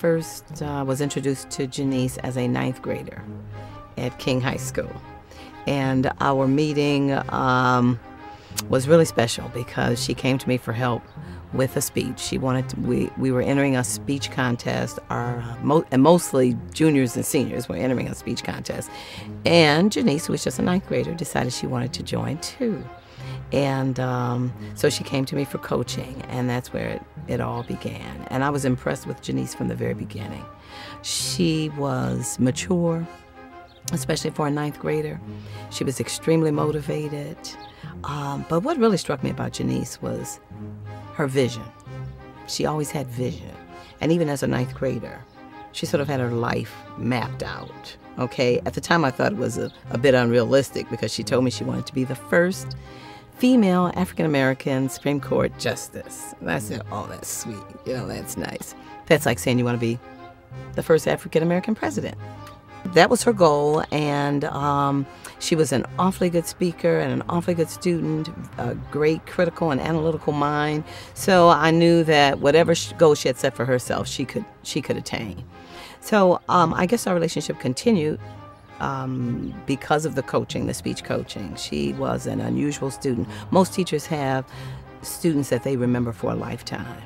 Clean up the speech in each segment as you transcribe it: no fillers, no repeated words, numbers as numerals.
first was introduced to Jenice as a ninth grader at King High School. And our meeting was really special because she came to me for help with a speech. She wanted to, we were entering a speech contest, and mostly juniors and seniors were entering a speech contest. And Jenice, who was just a ninth grader, decided she wanted to join too. And so she came to me for coaching, and that's where it all began. And I was impressed with Jenice from the very beginning. She was mature, especially for a ninth grader. She was extremely motivated. But what really struck me about Jenice was her vision. She always had vision. And even as a ninth grader, she sort of had her life mapped out. Okay, at the time I thought it was a bit unrealistic because she told me she wanted to be the first female African-American Supreme Court justice. And I said, oh, that's sweet. You know, that's nice. That's like saying you want to be the first African-American president. That was her goal, and she was an awfully good speaker and an awfully good student, a great critical and analytical mind. So I knew that whatever goal she had set for herself, she could attain. So I guess our relationship continued because of the coaching, the speech coaching. She was an unusual student. Most teachers have students that they remember for a lifetime,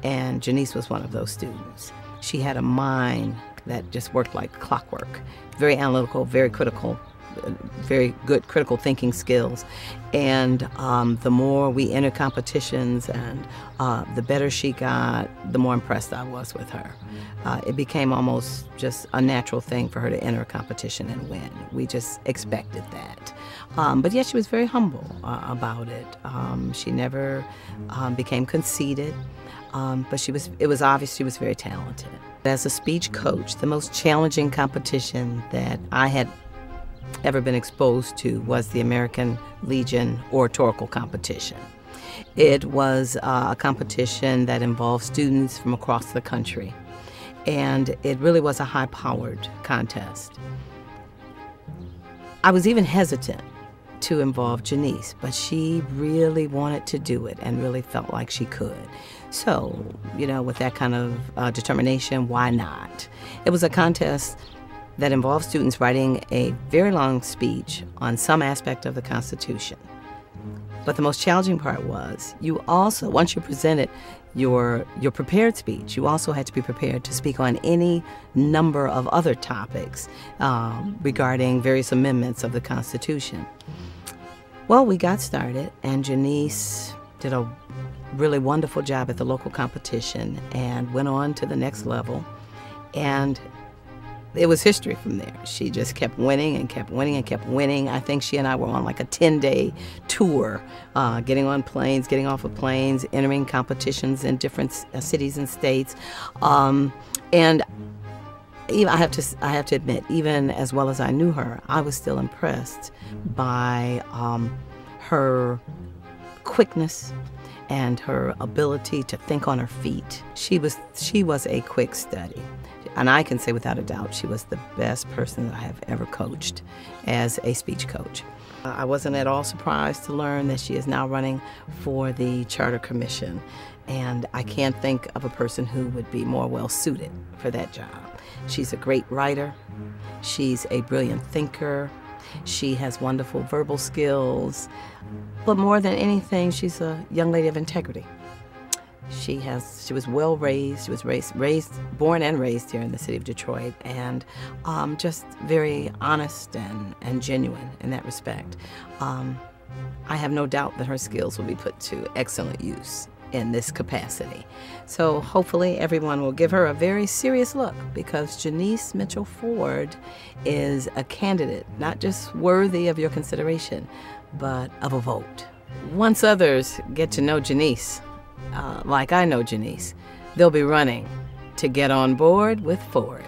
and Jenice was one of those students. She had a mind that just worked like clockwork, very analytical, very critical, very good critical thinking skills. And the more we entered competitions and the better she got, the more impressed I was with her. It became almost just a natural thing for her to enter a competition and win. We just expected that. But yet she was very humble about it. She never became conceited. But it was obvious she was very talented. As a speech coach, the most challenging competition that I had ever been exposed to was the American Legion oratorical competition. It was a competition that involved students from across the country, and it really was a high-powered contest. I was even hesitant to involve Jenice, but she really wanted to do it and really felt like she could. So, you know, with that kind of determination, why not? It was a contest that involved students writing a very long speech on some aspect of the Constitution. But the most challenging part was you also, once you presented your prepared speech, you also had to be prepared to speak on any number of other topics regarding various amendments of the Constitution. Well, we got started, and Jenice did a really wonderful job at the local competition and went on to the next level. And it was history from there. She just kept winning and kept winning and kept winning. I think she and I were on like a 10-day tour, getting on planes, getting off of planes, entering competitions in different cities and states. And even, I have to admit, even as well as I knew her, I was still impressed by her quickness and her ability to think on her feet. She was a quick study. And I can say without a doubt she was the best person that I have ever coached as a speech coach. I wasn't at all surprised to learn that she is now running for the Charter Commission. And I can't think of a person who would be more well suited for that job. She's a great writer. She's a brilliant thinker. She has wonderful verbal skills. But more than anything, she's a young lady of integrity. She was well raised. She was born and raised here in the city of Detroit, and just very honest and genuine in that respect. I have no doubt that her skills will be put to excellent use in this capacity. So hopefully everyone will give her a very serious look, because Jenice Mitchell Ford is a candidate not just worthy of your consideration, but of a vote. Once others get to know Jenice, like I know Jenice, they'll be running to get on board with Ford.